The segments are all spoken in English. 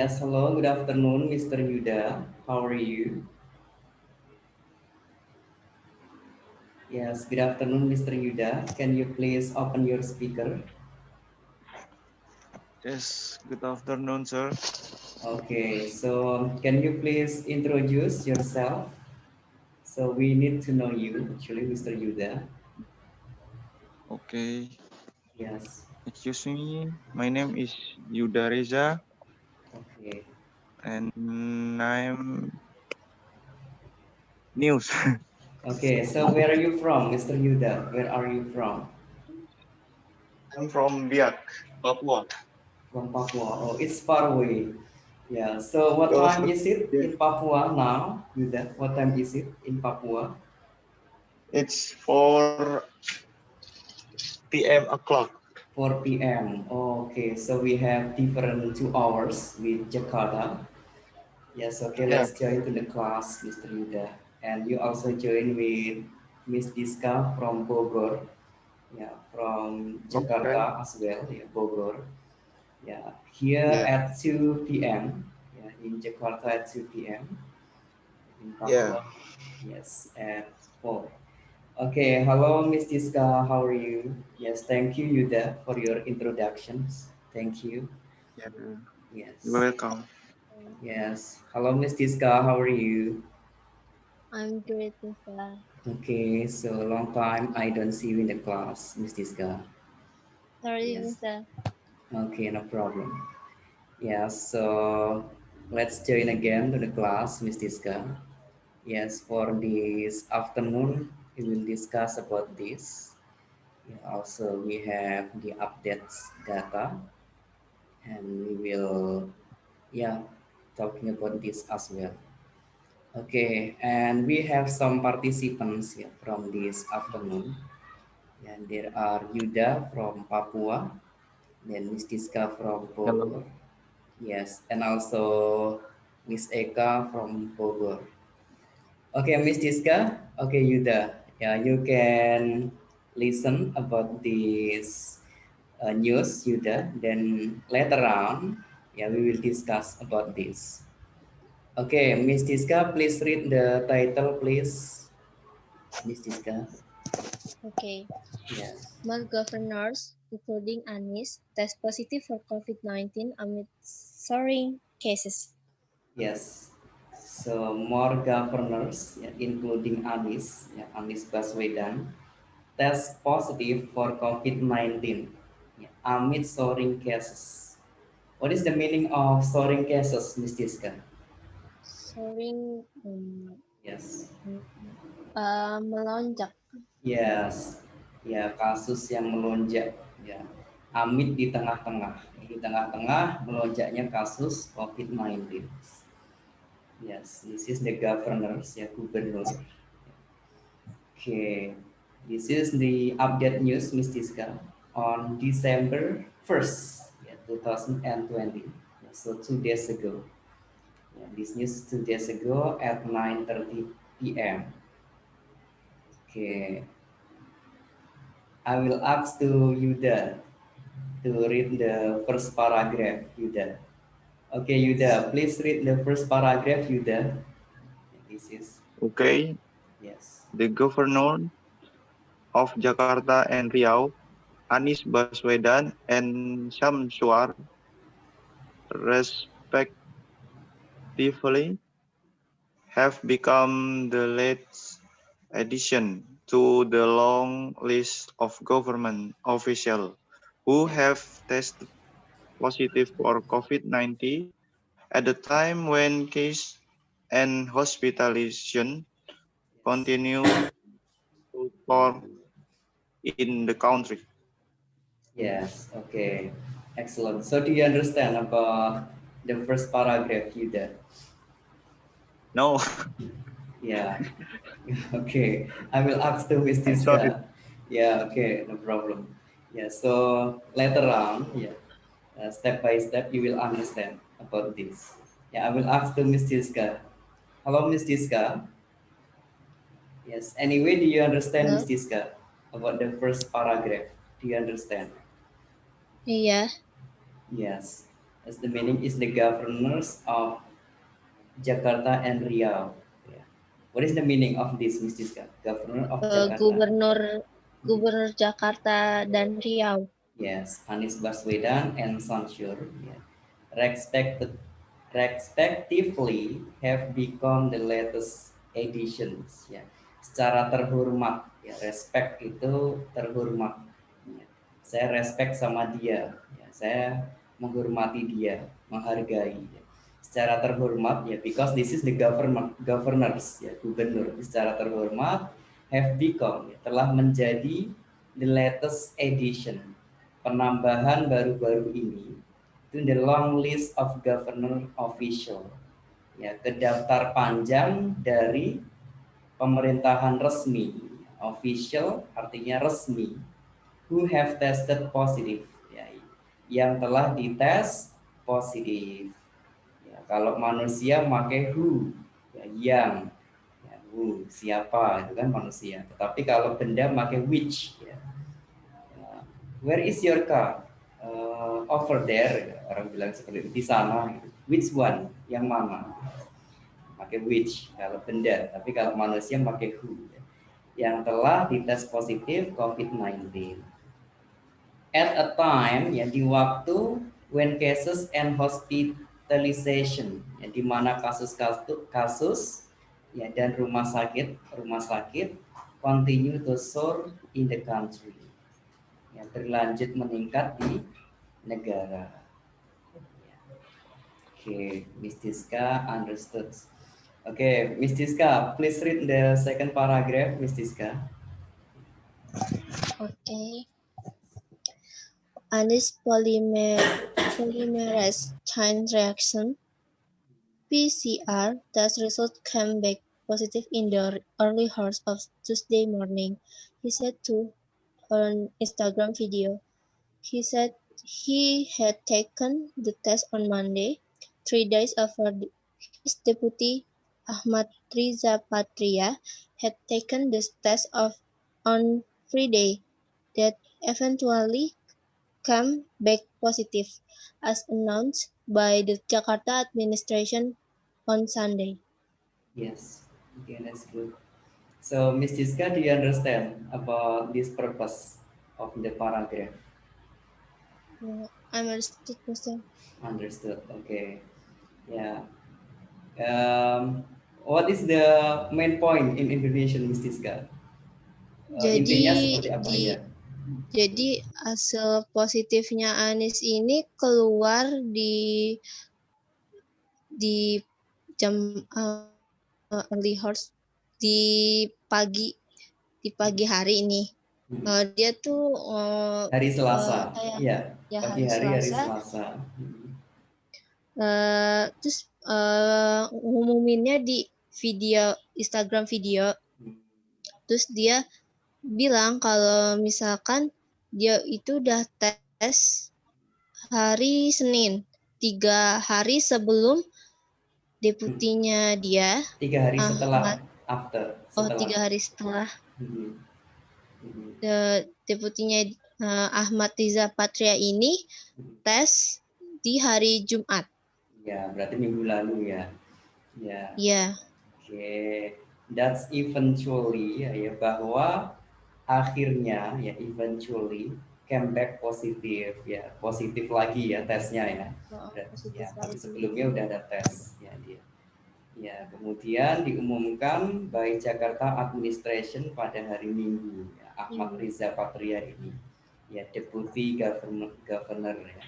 Yes, hello, good afternoon, Mr. Yuda. How are you? Yes, good afternoon, Mr. Yuda. Can you please open your speaker? Yes, good afternoon, sir. Okay, so can you please introduce yourself? So we need to know you, actually, Mr. Yuda. Okay, Yes, excuse me. My name is Yuda Reza, okay. and I'm news. Okay, so where are you from, Mr. Yuda? Where are you from? I'm from Biak, Papua. From Papua. Oh, it's far away. Yeah, so what Oh, time is it yeah. in Papua now, Yuda? What time is it in Papua? It's 4 p.m. o'clock. 4 p.m. Okay, so we have different 2 hours with Jakarta. Yes, okay, Yeah. let's join to the class, Mr. Yuda. And you also join with Miss Diska from Bogor. Yeah, from Okay. Jakarta as well, yeah, Bogor. Yeah, here Yeah. at 2 p.m. Yeah, in Jakarta at 2 p.m. In Yeah. Papua, yes, at 4. Okay, hello, Miss Diska. How are you? Yes, thank you, Yuda, for your introductions. Thank you. Yeah, you're Yes, welcome. yes. Hello, Miss Diska. How are you? I'm great, Nisa. Okay, so long time I don't see you in the class, Miss Diska. Sorry, Yes. Nisa. Okay, no problem. Yeah, so let's join again to the class, Miss Diska. Yes, for this afternoon, we will discuss about this. Yeah, also, we have the updates data, and we will, yeah, talking about this as well. Okay, and we have some participants here from this afternoon. And there are Yuda from Papua, then Miss Diska from Hello. Bogor. Yes, and also Miss Eka from Bogor. Okay, Miss Diska. Okay, Yuda. Yeah, you can listen about this news, Yuda. Then later on, yeah, we will discuss about this. Okay, Miss Diska, please read the title, please. Miss Diska. Okay. Yes. Governors, including Anis, test positive for COVID-19 amid soaring cases. Yes. So more governors, yeah, including Anies Baswedan, test positive for COVID-19, yeah, amid soaring cases. What is the meaning of soaring cases, Ms. Tiska? Soaring Yes. melonjak. Yes. Ya, kasus yang melonjak. Ya. Amid di tengah-tengah. Di tengah-tengah melonjaknya kasus COVID-19. Yes, this is the governors, ya, gubernur. Okay, this is the update news, Ms. Tiska, on December 1st, yeah, 2020. Yeah, so 2 days ago. Yeah, this news 2 days ago at 9:30 p.m. Okay, I will ask to Yuda to read the first paragraph, Yuda. Okay, Yuda, please read the first paragraph, Yuda. This is, Okay, yes. the governor of Jakarta and Riau, Anies Baswedan and Syamsuar, respectively, have become the latest addition to the long list of government officials who Yes. have tested positive for COVID-19 at the time when case and hospitalization Yes. continue to soar in the country. Yes, okay. Excellent. So do you understand about the first paragraph, Yuda? No, Yeah. Okay. I will ask to Miss I'm sorry. Tiska. Yeah, okay, no problem. Yeah, so later on, yeah, step by step, you will understand about this. Yeah, I will ask to Miss Tiska. Hello, Miss Tiska. Yes. Anyway, do you understand, Miss Hello? Tiska, about the first paragraph? Do you understand? Yeah. Yes. As the meaning is the governors of Jakarta and Riau. Yeah. What is the meaning of this, Miss Siska? Governor of Jakarta. Gubernur Jakarta dan Riau. Yes, Anies Baswedan and Samsur, yeah, respectively have become the latest editions. Ya. Secara terhormat, ya, respect itu terhormat. Ya. Saya respect sama dia, ya. Saya menghormati dia, menghargai. Ya. Secara terhormat, ya, because this is the governors, ya, gubernur. Secara terhormat have become, ya, telah menjadi the latest edition, penambahan baru-baru ini itu the long list of governor official, ya, ke daftar panjang dari pemerintahan resmi. Official artinya resmi, who have tested positive, ya, yang telah dites positif. Ya, kalau manusia pakai who, ya, yang, ya, who siapa itu kan manusia, tetapi kalau benda pakai which, ya. Where is your car? Over there. Orang bilang seperti itu, di sana. Gitu. Which one? Yang mana? Pakai which kalau benda, tapi kalau manusia pakai who. Yang telah dites positif COVID-19. At a time, ya, di waktu when cases and hospitalization, ya, di mana kasus ya, dan rumah sakit continue to soar in the country, yang berlanjut meningkat di negara. Okay, Miss Tiska understood. Okay, Miss Tiska, please read the second paragraph, Miss Tiska. Okay. Anies polymerase chain reaction (PCR) test result came back positive in the early hours of Tuesday morning, he said to an Instagram video. He said he had taken the test on Monday, 3 days after his deputy Ahmad Riza Patria had taken the test on Friday, that eventually came back positive, as announced by the Jakarta administration on Sunday. Yes, okay, that's good. So, Miss Tiska, do you understand about this purpose of the paragraph? I understood, Mr. Understood. Okay. Yeah. What is the main point in Indonesian, Miss Tiska? Intinya seperti apa ya? Jadi hasil positifnya Anies ini keluar di jam early hours di pagi hari ini. Dia tuh hari Selasa. Iya, ya, pagi hari Selasa. Terus ngumuminnya di Instagram video. Terus dia bilang kalau misalkan dia itu udah tes hari Senin, 3 hari sebelum deputinya dia. 3 hari setelah. 3 hari setelah. Deputinya Ahmad Riza Patria ini tes di hari Jumat. Ya, berarti minggu lalu ya. Ya. Yeah. Oke, that's eventually, ya, bahwa akhirnya, ya, eventually came back positif, ya, positif lagi ya tesnya ya. Ya, tapi sebelumnya udah ada tes ya dia. Ya, kemudian diumumkan by Jakarta Administration pada hari Minggu, ya, Ahmad Riza Patria ini, ya, deputy governor ya.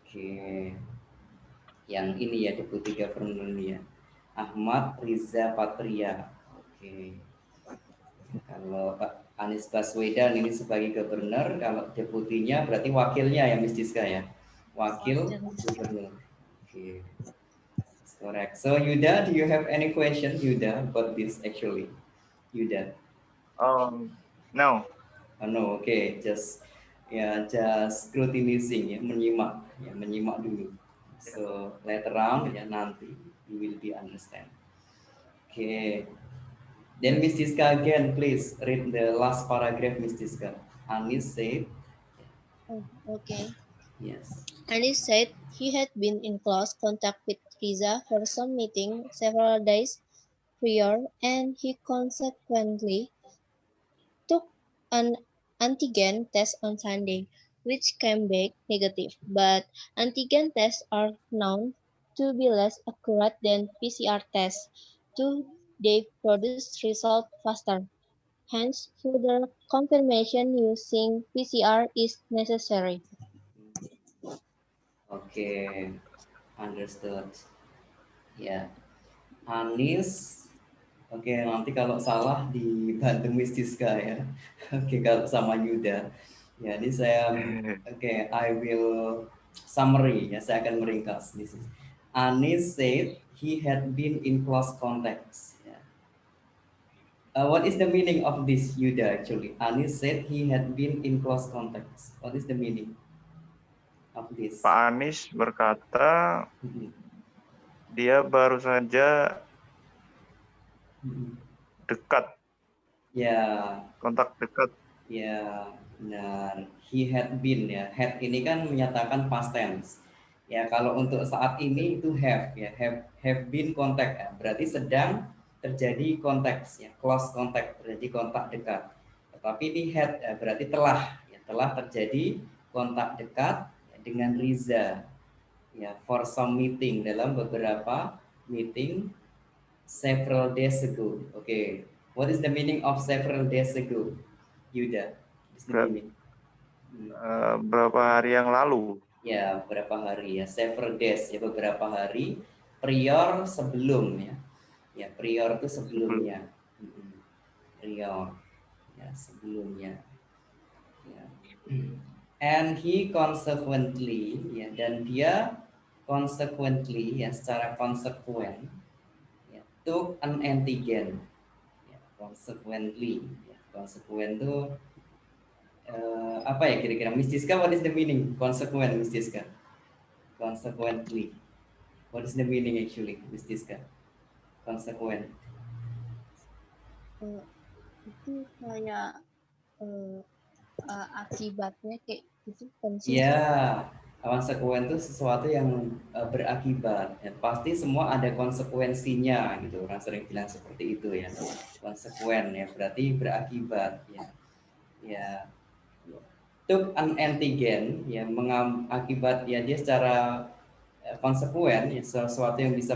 Oke. Yang ini ya, deputy governor ini ya, Ahmad Riza Patria. Oke. Kalau Pak Anies Baswedan ini sebagai gubernur, kalau deputinya berarti wakilnya ya, Miss Tiska ya, wakil gubernur. Oke. Correct. So Yuda, do you have any question, Yuda, about this actually? Yuda? No. Oh, no, okay. Just scrutinizing, ya, menyimak dulu. So later on, ya, nanti you will be understand. Okay. Then Miss Tiska again, please read the last paragraph, Miss Tiska. Anies said. Okay. Yes. Anis said he had been in close contact with Riza for some meeting several days prior, and he consequently took an antigen test on Sunday, which came back negative. But antigen tests are known to be less accurate than PCR tests, too they produce results faster. Hence, further confirmation using PCR is necessary. Okay, understood. Ya, Anis. Oke, nanti kalau salah dibantu Miss Diska ya. Oke, kalau sama Yuda. Ya, ini saya oke, I will summary ya, saya akan meringkas. This is Anis said he had been in close contacts. Ya. What is the meaning of this, Yuda, actually? Anis said he had been in close contacts. What is the meaning of this? Pak Anies berkata Mhm. dia baru saja Mhm. dekat, Ya, kontak dekat. ya, benar. He had been ya. Had ini kan menyatakan past tense. Ya, kalau untuk saat ini itu have ya. Have been contact ya. Berarti sedang terjadi konteks ya. Close contact, terjadi kontak dekat. Tetapi ini had ya, berarti telah ya, telah terjadi kontak dekat ya, dengan Riza ya for some meeting dalam beberapa meeting several days ago. Okay. What is the meaning of several days ago? Yuda, what is the Ber- meaning? Hmm. Berapa hari yang lalu. Ya, beberapa hari ya. Several days ya, beberapa hari. Prior sebelum ya. Ya, prior itu sebelumnya. Prior ya, sebelumnya. Ya. And he consequently ya, dan dia consequently ya, secara konsekuen ya, took an antigen. Ya, consequently ya, konsekuen itu apa ya kira-kira Miss Diska, what is the meaning consequent, Miss Diska? Consequently, what is the meaning actually, Miss Diska? Consequent. Itu kayak akibatnya kayak gitu kan sih. Ya, konsekuen itu sesuatu yang berakibat ya, pasti semua ada konsekuensinya gitu, orang sering bilang seperti itu ya. Konsekuen ya berarti berakibat ya. Ya, took an antigen ya mengakibat ya, dia secara konsekuen ya, sesuatu yang bisa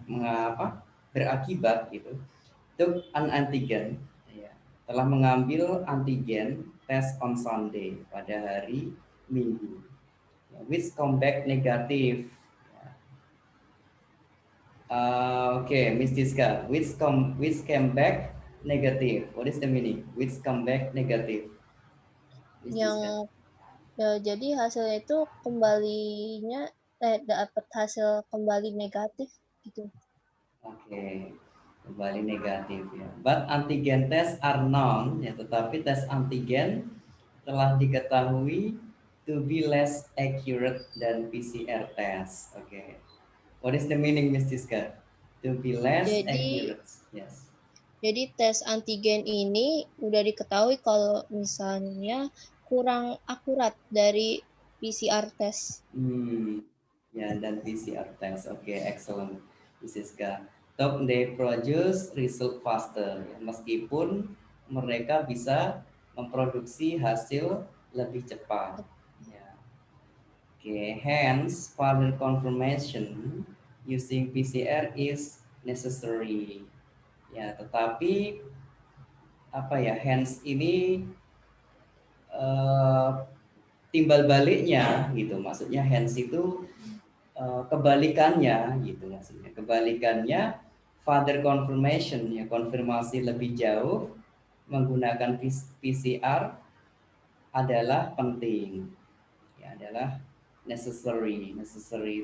mengapa berakibat gitu. Took an antigen ya, telah mengambil antigen tes on Sunday pada hari Minggu ya, which come back negatif ya. Oke, Miss Diska, which came back negative, what is the meaning which come back negative, Miss Diska? Yang jadi hasilnya itu kembalinya dapat hasil kembali negatif gitu. Oke, kembali negatif ya. But antigen test are known ya, tetapi tes antigen telah diketahui to be less accurate than PCR test. Oke. What is the meaning, Miss Diska? To be less Jadi accurate. Yes. Jadi tes antigen ini udah diketahui kalau misalnya kurang akurat dari PCR test. Ya, dan PCR test. Oke, excellent, Miss Diska. Top they produce result faster. Ya, meskipun mereka bisa memproduksi hasil lebih cepat. Ya. Oke, hence further confirmation using PCR is necessary. Ya, tetapi apa ya, hence ini eh, timbal baliknya gitu. Maksudnya hence itu kebalikannya gitu, maksudnya kebalikannya further confirmation ya, konfirmasi lebih jauh menggunakan PCR adalah penting ya, adalah necessary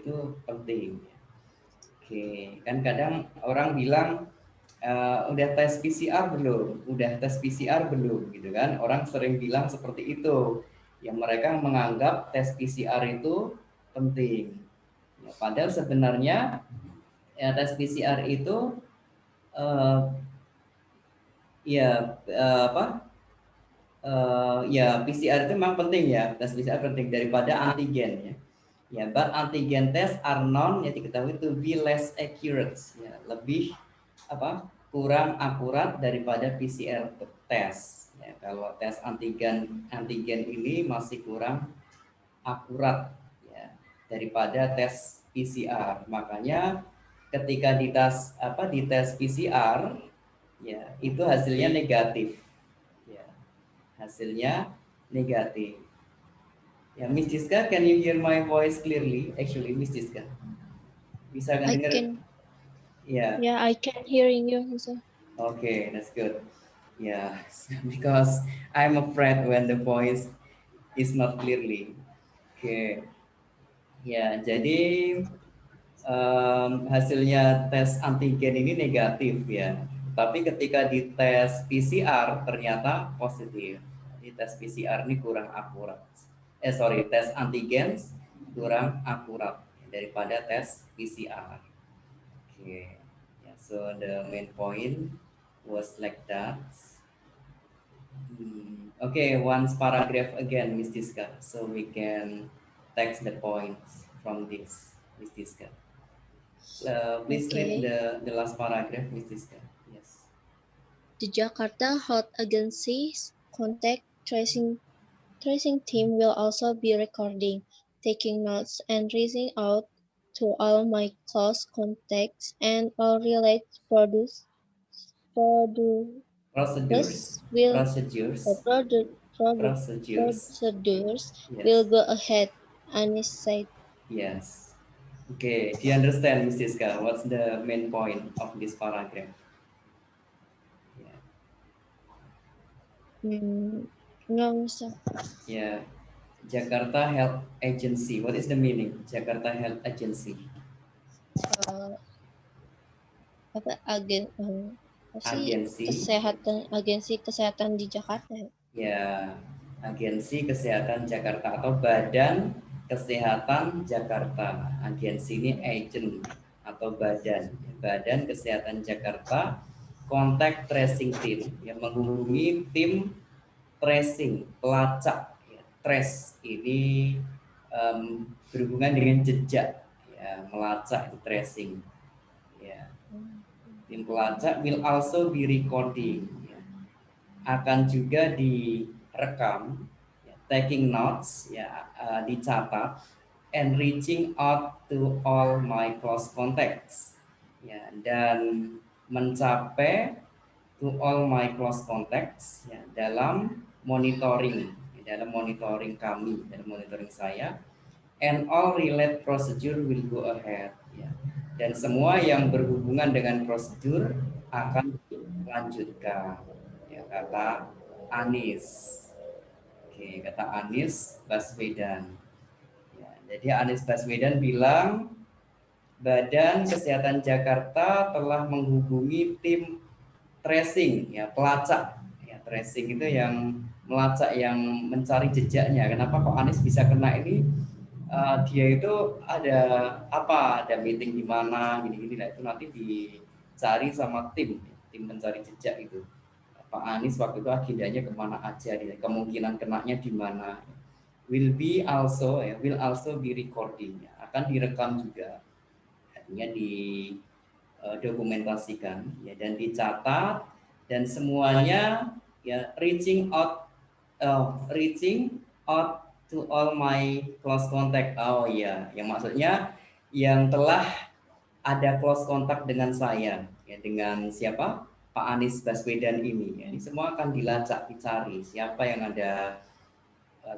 itu penting. Oke, kan kadang orang bilang udah tes PCR belum? Udah tes PCR belum? Gitu kan? Orang sering bilang seperti itu. Yang mereka menganggap tes PCR itu penting. Ya, padahal sebenarnya ya, tes PCR itu eh, ya apa? Ya PCR itu memang penting ya, tes PCR penting daripada antigen ya. Ya, but antigen test are known ya diketahui to be less accurate ya, lebih kurang akurat daripada PCR test. Ya, kalau tes antigen ini masih kurang akurat ya daripada tes PCR. Makanya ketika dites PCR ya itu hasilnya negatif. Ya, hasilnya negatif. Ya, Miss Jiska, can you hear my voice clearly? Actually, Miss Jiska, bisa I dengar? can, Ya, yeah, I can hearing you, sir. okay, that's good. Yeah, because I'm afraid when the voice is not clearly. Okay, ya, jadi hasilnya tes antigen ini negatif ya. Tapi ketika dites PCR ternyata positif. Di tes PCR ini kurang akurat. Tes antigen kurang akurat daripada tes PCR. Okay. Yeah, so the main point was like that. Okay, one paragraph again, Miss Diska, so we can text the points from this, Miss Diska. Please read Okay. the last paragraph, Miss Diska. Yes. The Jakarta Health Agency's contact tracing team will also be recording, taking notes, and reaching out to all my close contacts and all related producers Procedures. will Procedures. Procedures. procedures Yes. will go ahead, Anis said. Yes. Okay. Do you understand, Miss Diska? What's the main point of this paragraph? Yeah. No, sir. Yeah. Jakarta Health Agency. What is the meaning? Jakarta Health Agency. Agensi. Agensi kesehatan di Jakarta. Ya, Agensi Kesehatan Jakarta atau Badan Kesehatan Jakarta. Agensi ini agent atau Badan Kesehatan Jakarta Contact Tracing Team yang menghubungi tim tracing, pelacak. Ya, trace ini berhubungan dengan jejak, ya, melacak itu tracing. Ya. Tim pelacak will also be recording, ya, akan juga direkam, ya, taking notes, ya, dicatat, and reaching out to all my close contacts, ya, dan mencapai to all my close contacts, ya, dalam monitoring, ya, dalam monitoring kami, dalam monitoring saya, and all related procedure will go ahead, ya, dan semua yang berhubungan dengan prosedur akan dilanjutkan, ya, kata Anies. Oke, kata Anies Baswedan. Ya, jadi Anies Baswedan bilang Badan Kesehatan Jakarta telah menghubungi tim tracing, ya, pelacak. Ya, tracing itu yang melacak, yang mencari jejaknya. Kenapa kok Anies bisa kena ini? Dia itu ada meeting di mana, gini-gini lah, itu nanti dicari sama tim pencari jejak itu. Pak Anies waktu itu agendanya kemana aja, kemungkinan kenanya di mana. Will also be recording, ya, akan direkam juga, artinya didokumentasikan, ya, dan dicatat, dan semuanya, ya, reaching out to all my close contact. Oh iya, yang maksudnya yang telah ada close contact dengan saya, ya, dengan siapa? Pak Anies Baswedan ini. Ya, ini semua akan dilacak, dicari siapa yang ada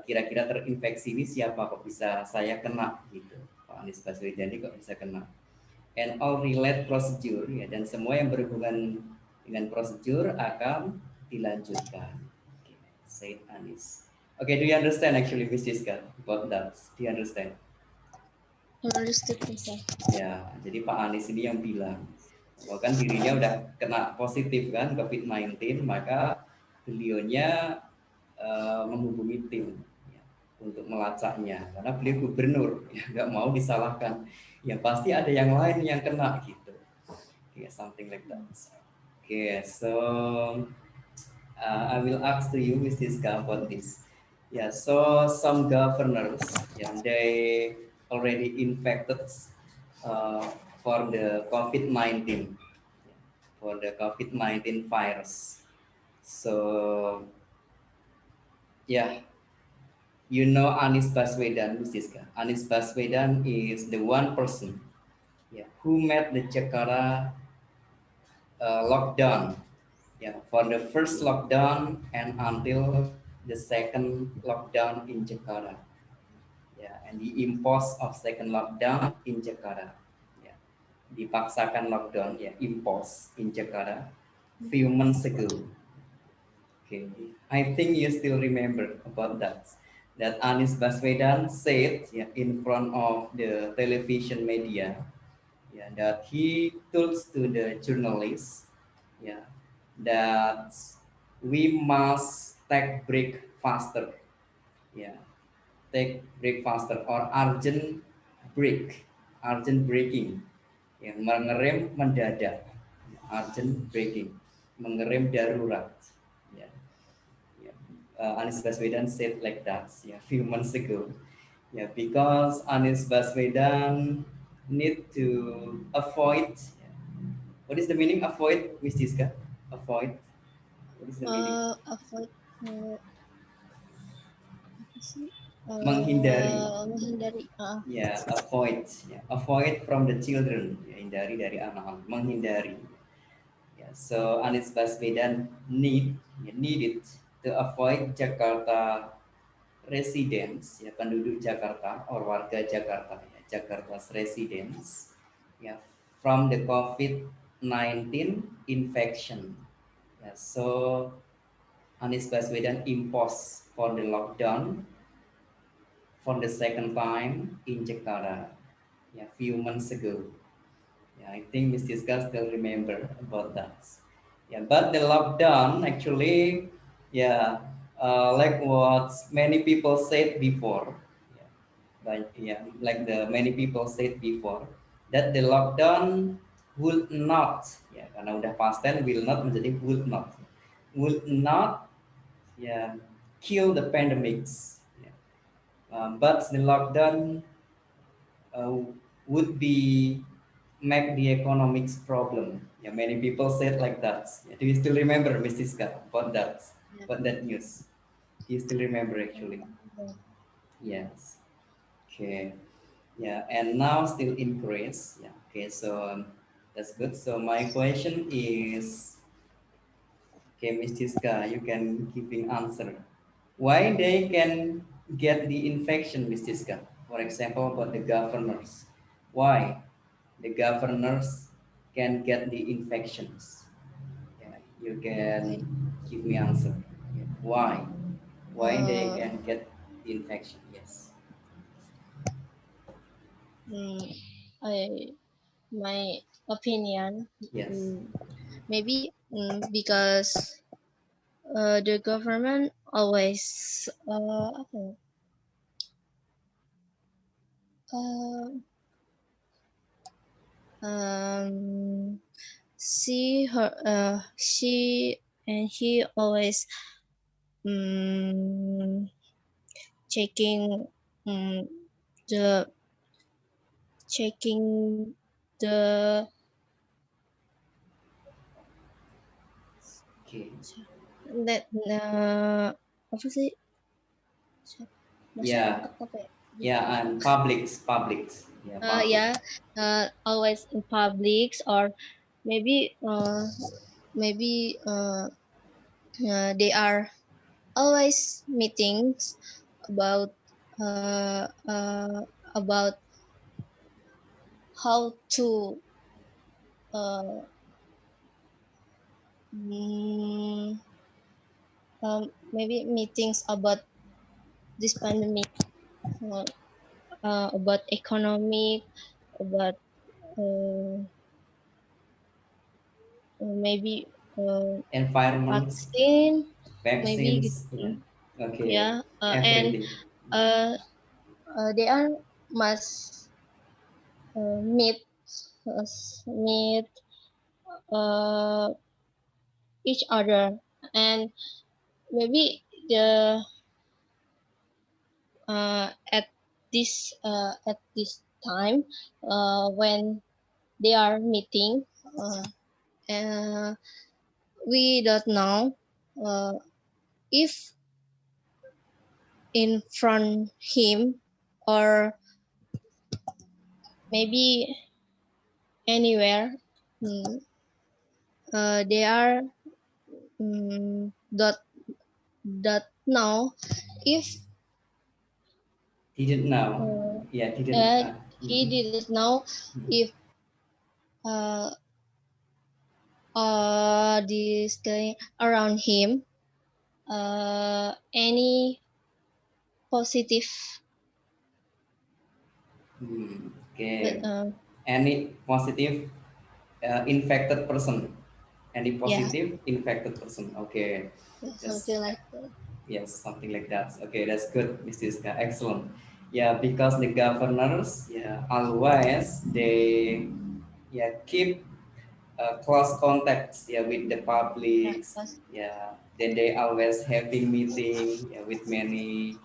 kira-kira terinfeksi ini, siapa kok bisa saya kena gitu. Pak Anies Baswedan ini kok bisa kena. And all relate procedure, ya, dan semua yang berhubungan dengan prosedur akan dilanjutkan. Okay, said Anies. Okay, do you understand actually, Miss Jiska, about that? Do you understand? Understood, sir. Ya, jadi Pak Anies ini yang bilang bahwa kan dirinya udah kena positif kan COVID-19, maka beliaunya menghubungi tim, ya, untuk melacaknya, karena beliau gubernur, ya, nggak mau disalahkan. Ya pasti ada yang lain yang kena gitu. Okay, something like that. Okay, so I will ask to you, Ms. Tiska, about this. Yeah, so some governors, yeah, they already infected uh, for the COVID-19, for the COVID-19 virus. So, yeah, you know Anies Baswedan, Ms. Tiska. Anies Baswedan is the one person, yeah, who made the Jakarta lockdown, yeah, for the first lockdown and until the second lockdown in Jakarta, yeah, and the impose of second lockdown in Jakarta, yeah, dipaksakan lockdown, yeah, impose in Jakarta few months ago. Okay, I think you still remember about that. That Anies Baswedan said, yeah, in front of the television media, yeah, that he told to the journalists, yeah, that we must take break faster, yeah, take break faster or urgent braking, yang mengerem mendadak, urgent braking, mengerem darurat, ya. Yeah. Anies Baswedan said like that, yeah, few months ago. Yeah, because Anies Baswedan need to avoid. Yeah. What is the meaning avoid, Miss Tiska? Avoid. What is the meaning? Avoid apa sih? Menghindari. Menghindari. Ya, avoid. Ya, avoid from the children. Ya, hindari dari anak-anak. Menghindari. Ya, so Anies Baswedan needed to avoid Jakarta residents, ya, penduduk Jakarta or warga Jakarta, ya, Jakarta's residents, ya, from the COVID-19 infection. Ya, so Anies Baswedan imposed for the lockdown for the second time in Jakarta, yeah, few months ago. Yeah, I think Ms. Tiska still remember about that. Yeah, but the lockdown actually, yeah, like what many people said before, yeah, like the many people said before, that the lockdown will not, ya karena udah past tense will not menjadi will not, yeah, kill the pandemics, yeah. But the lockdown uh, would be make the economics problem. Yeah, many people said like that. Yeah, do you still remember, Ms. Tiska, about that? Yeah. About that news? Do you still remember actually? Yeah. Yes. Okay. Yeah, and now still increase. Yeah. Okay, so that's good. So my question is, okay, Ms. Tiska, you can giving answer. Why they can get the infection, Ms. Tiska? For example, about the governors. Why the governors can get the infections? Yeah, you Okay. can give me answer. Yeah. Why? Why they Uh, can get the infection? Yes. mm, I my opinion, Yes. maybe because the government always apa ya, uh, um, she and he always um, checking um, the checking the Okay. that apa sih Yeah. masyarakat apa ya. Yeah, and publics. Yeah, public. Yeah, always in publics, or maybe maybe they are always meetings about uh, uh, about how to uh, mm, maybe meetings about this pandemic, uh, about economic, about uh, maybe Environments, vaccine, maybe vaccines. Yeah. gitu. Okay. Yeah, and Everything. uh, they are must meet meet uh, each other And maybe the at this time when they are meeting, uh, we don't know if in front him or maybe anywhere, mm, they are that know if Didn't know. uh, Yeah, didn't. he didn't know if uh, this guy around him any positive Okay. uh, Any positive infected person? Any yeah, positive infected person? Okay. Yes. something like that. Yes, something like that. Okay, that's good, Miss Tiska. Excellent. Yeah, because the governors, yeah, always they, yeah, keep close contacts, yeah, with the Yeah, publics. Yeah, then they always having meeting, yeah, with many,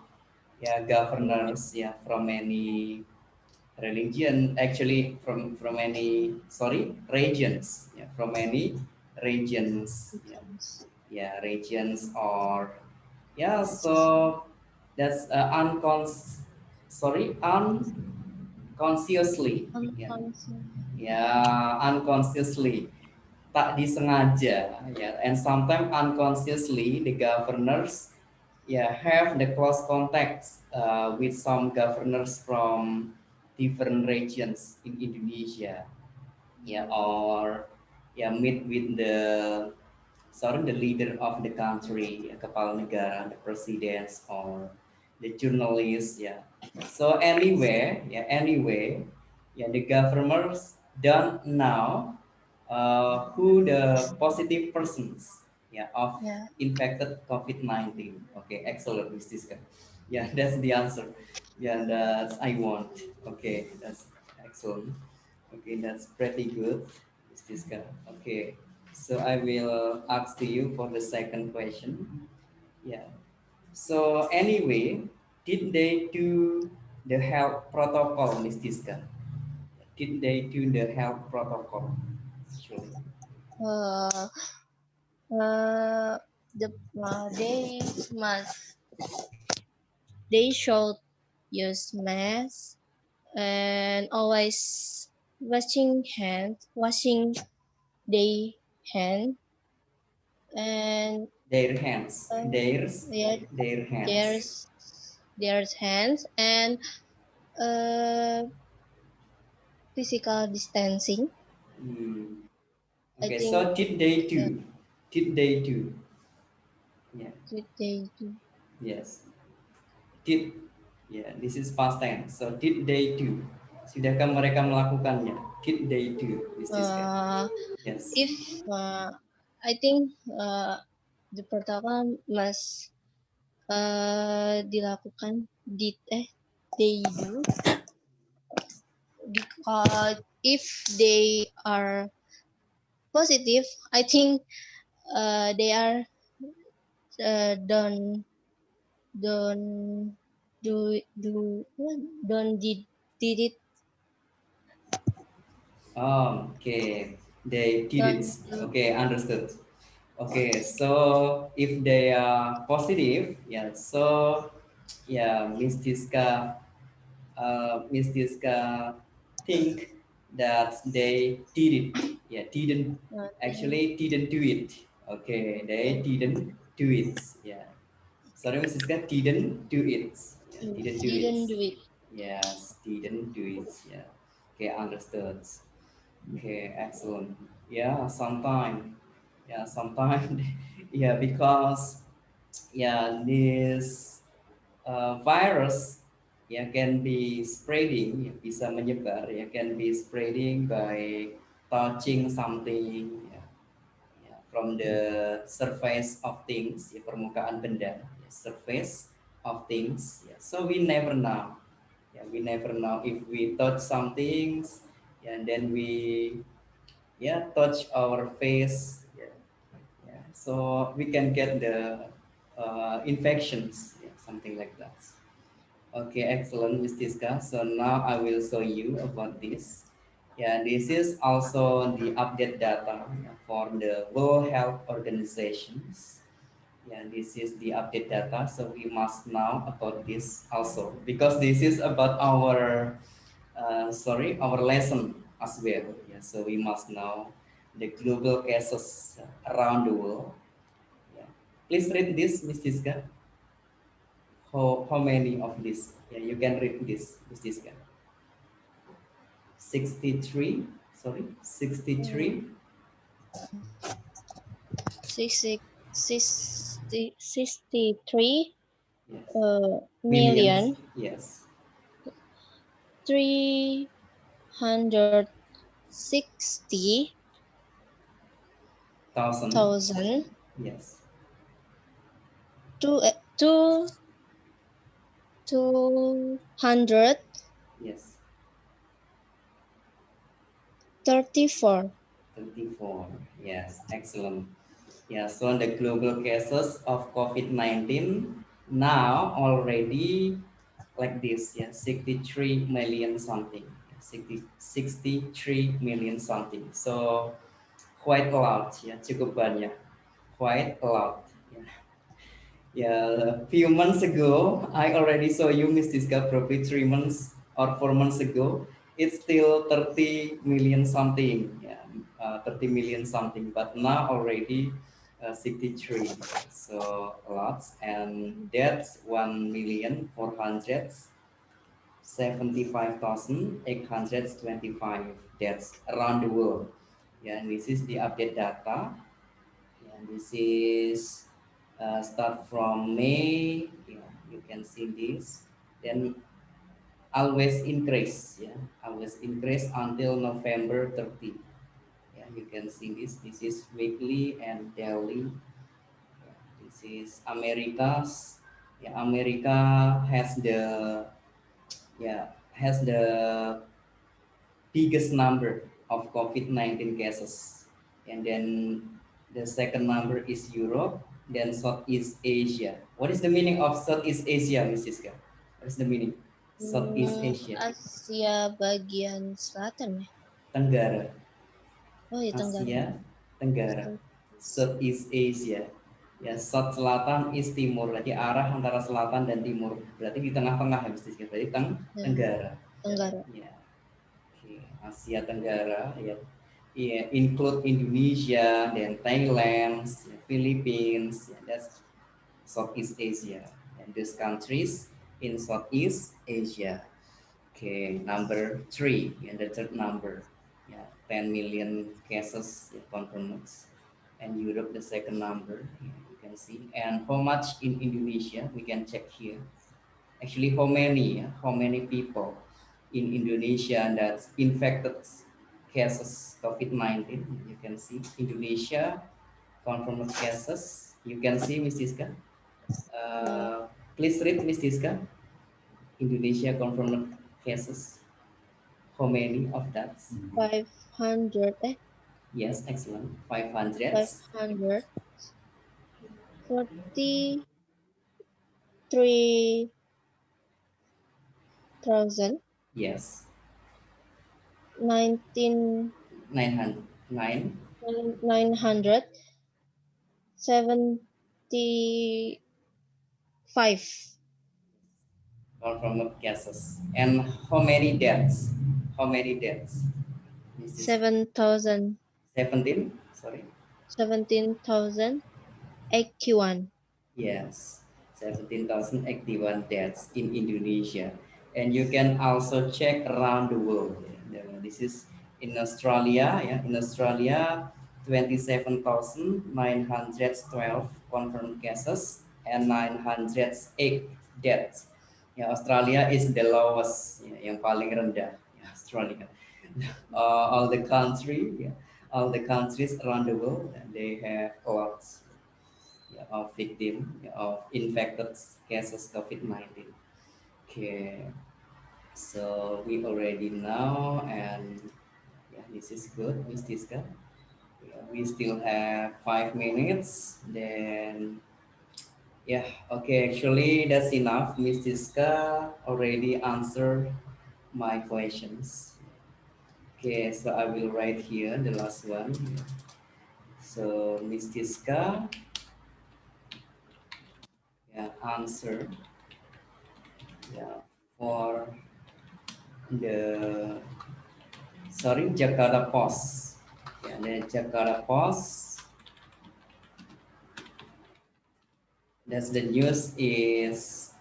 yeah, governors, yeah, from many religion, actually from many, sorry, regions, yeah, from many regions, yeah, yeah, regions, or yeah, so that's sorry, unconsciously, yeah, unconscious. yeah, unconsciously, tak disengaja, yeah, and sometimes unconsciously the governors, yeah, have the close contacts with some governors from different regions in Indonesia, yeah, or yeah, meet with the, sorry, the leader of the country, ya, kepala negara, the presidents, or the journalists, yeah. So anyway, yeah, anyway, yeah, the governors don't know who the positive persons, yeah, of Yeah. infected COVID-19. Okay, excellent, Miss Tiska. Yeah, that's the answer. Yeah, that's I want. Okay, that's excellent. Okay, that's pretty good, Miss Tiska. Okay. So I will ask to you for the second question. Yeah. So anyway, did they do the health protocol, Miss Tiska? Did they do the health protocol? Actually. uh, uh, the must they should use mask and always washing their hand and Their hands. uh, Theirs. yeah, Their hands. there's there's hands and uh, physical distancing. Hmm. I Okay. think So did they uh, do? Did they do? Yeah. they do. Yes. Did. Yeah. This is past tense. So did they do? Sudahkah mereka melakukannya? Did they do? Miss Tiska? Uh, Yes. if I think the protokol must dilakukan they do because if they are positive, I think they are don't do don't did it Okay, they did it. don't do Okay, understood. Okay, so if they are positive, yeah, so yeah, Miss Tiska think that they did it. Yeah, didn't, nothing. actually didn't do it. Okay, they didn't do it. Yeah, sorry, Miss Tiska didn't do it. Yeah, didn't do it. Didn't do it. Yes, didn't do it. Yeah. Okay, understood. Okay, excellent. Yeah, sometime. Yeah, sometime. Yeah, because yeah, this virus, yeah, can be spreading, ya, bisa menyebar, ya, can be spreading by touching something, ya, ya, from the surface of things, ya, permukaan benda, ya, surface of things. Ya. So we never know. Yeah, we never know if we touch some things, yeah, and then we, yeah, touch our face, yeah, yeah. so we can get the infections, yeah, something like that. Okay, excellent, Ms. Tiska. So now I will show you about this. Yeah, this is also the update data, yeah, for the World Health Organizations. Yeah, this is the update data. So we must know about this also because this is about our our lesson as well. Yeah, so we must know the global cases around the world. Yeah. Please read this, Ms. Tiska. How many of this? Yeah, you can read this, Ms. Tiska. 63, sorry, 63. 63 Yes. Millions, million yes. 360 Thousand, thousand yes. two 234. Yes. 34. Yes, excellent. Yeah, so the global cases of COVID-19 now already like this, yeah, 63 million something, 63 million something. So quite a lot, ya, cukup banyak, quite a lot. Yeah. Yeah, a few months ago, I already saw you, Miss Diska, probably 3 months or 4 months ago. It's still 30 million something, yeah, 30 million something, but now already 63. So lots, and that's 1,475,825. That's around the world. Yeah, and this is the update data. And this is start from May. Yeah, you can see this. Then always increase. Yeah, always increase until November 30. Yeah, you can see this. This is weekly and daily. Yeah, this is America's. Yeah, America has the has the biggest number of COVID-19 cases. And then the second number is Europe, then Southeast Asia. What is the meaning of Southeast Asia, Miss Siska? What is the meaning? Southeast Asia. Asia bagian selatan ya. Tenggara. Oh ya, Tenggara. Asia Tenggara. Southeast Asia. Ya, South selatan, East timur. Berarti arah antara selatan dan timur. Berarti di tengah-tengah ya, Miss Siska. Berarti Ya, Tenggara. Tenggara. Ya. Oke, Asia Tenggara ya. Yeah, include Indonesia, then Thailand, yeah, Philippines, yeah, that's Southeast Asia, and these countries in Southeast Asia. Okay, number three, and the third number, yeah, 10 million cases, yeah, confirmed, and Europe the second number, yeah, you can see, and how much in Indonesia we can check here. Actually, how many people in Indonesia that's infected cases COVID-19? You can see Indonesia confirmed cases. You can see, Miss Tiska. Please read, Miss Tiska. Indonesia confirmed cases. How many of that? 500 Yes, excellent. 500. 543,000 Yes. 19 900. 9. 975 Confirmed cases. And how many deaths? How many deaths? Miss Tiska? 7,000 17. Sorry. 17,081. Yes, 17,081 deaths in Indonesia. And you can also check around the world. Yeah. This is in Australia. Yeah, in Australia, 27,912 confirmed cases and 908 deaths. Yeah, Australia is the lowest, yeah, yang paling rendah. Yeah, Australia. All the country, yeah, all the countries around the world, they have lots, yeah, of victim, yeah, of infected cases COVID-19. Okay, so we already know, and yeah, this is good, Miss Tiska. Yeah, we still have 5 minutes. Then, yeah, okay. Actually, that's enough. Miss Jiska already answered my questions. Okay, so I will write here the last one. So, Miss Jiska, yeah, answer, yeah, for the Jakarta Post. Yeah, the Jakarta Post. That's the news is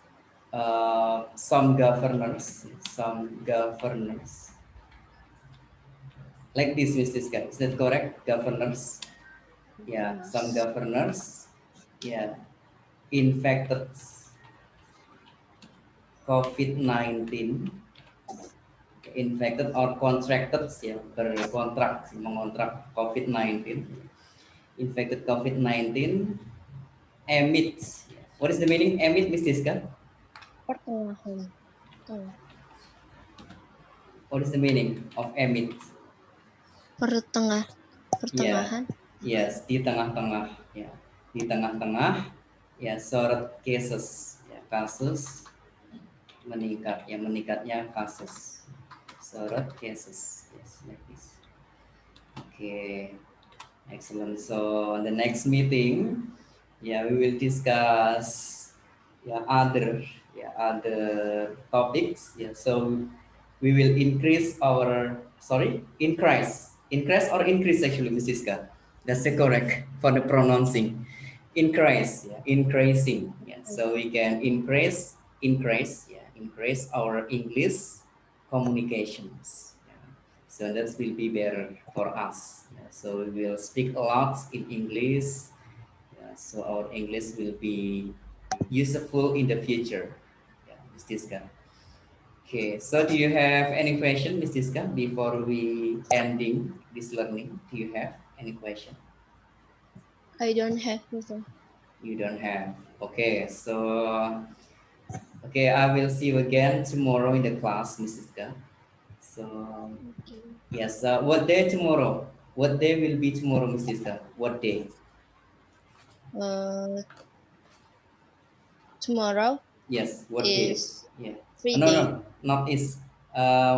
some governors, like this, Mr. Scott. Is that correct? Governors, yeah, some Yes. governors, yeah, infected COVID-19, infected or contracted, ya, berkontrak, mengontrak COVID-19, infected COVID-19, emit. What is the meaning emit, Mr. Scott? Pertengahan. Tengah. What is the meaning of emit? Pertengah. Ya, Pertengahan. yes, di tengah-tengah, ya, di tengah-tengah, ya, surge cases, ya, kasus meningkat, ya, meningkatnya kasus, surge cases, yes, like this. Okay, excellent. So on the next meeting, yeah, we will discuss, yeah, other topics. Yeah, so we will increase or increase actually, Miss Siska. That's the correct for the pronouncing. Increase, yeah, increasing. Yeah, so we can increase our English communications. Yeah. So that will be better for us. Yeah, so we will speak a lot in English. Yeah, so our English will be useful in the future. Yeah, Ms. Tiska. Okay, so do you have any question, Ms. Tiska, before we ending this learning? Do you have any question? I don't have Mister. You don't have. Okay, so okay, I will see you again tomorrow in the class, Ms. Tiska. So Okay. yes, what day tomorrow? What day will be tomorrow, Ms. Tiska? What day? Uh, Tomorrow Yes, what day? is Yeah. free No, day. no, not is.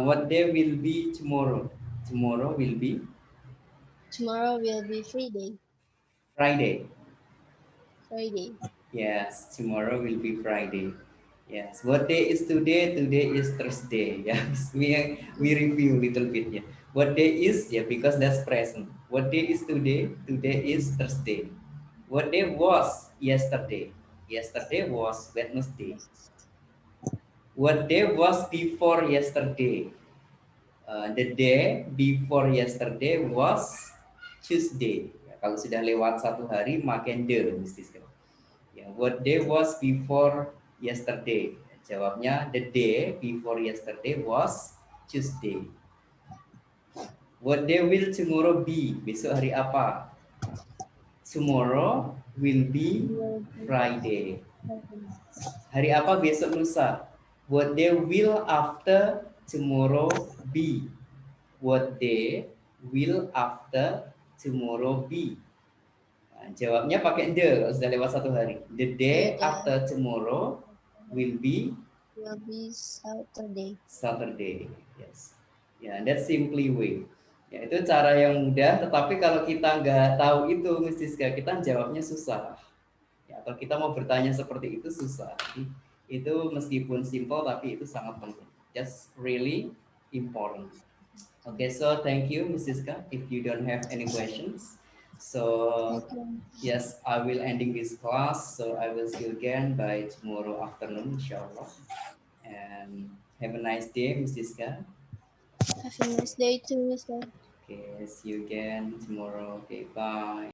What day will be tomorrow? Tomorrow will be Tomorrow will be free day. Friday. Friday. Yes, tomorrow will be Friday. Yes. What day is today? Today is Thursday. Yes. We review little bit. Yeah. What day is? Yeah, because that's present. What day is today? Today is Thursday. What day was yesterday? Yesterday was Wednesday. What day was before yesterday? The day before yesterday was Tuesday. Ya, kalau sudah lewat satu hari, makin the mesti sekarang. Ya, what day was before yesterday? Jawabnya the day before yesterday was Tuesday. What day will tomorrow be? Besok hari apa? Tomorrow will be Will be Friday. Friday. Hari apa besok lusa? What day will after tomorrow be? What day will after tomorrow be? Nah, jawabnya pakai the kalau sudah lewat satu hari. The day The after tomorrow will be will be Saturday. Saturday. Yes. Ya, that's simply way. Ya, itu cara yang mudah, tetapi kalau kita nggak tahu itu, mesti kita jawabnya susah. Ya, atau kita mau bertanya seperti itu susah. Itu meskipun simple, tapi itu sangat penting. That's really important. Okay, so thank you, Mrs. Ka. If you don't have any questions, so Thank you. yes, I will ending this class. So I will see you again by tomorrow afternoon, inshallah. And have a nice day, Mrs. Ka. Have a nice day too, Mister. Okay, see you again tomorrow. Okay, bye.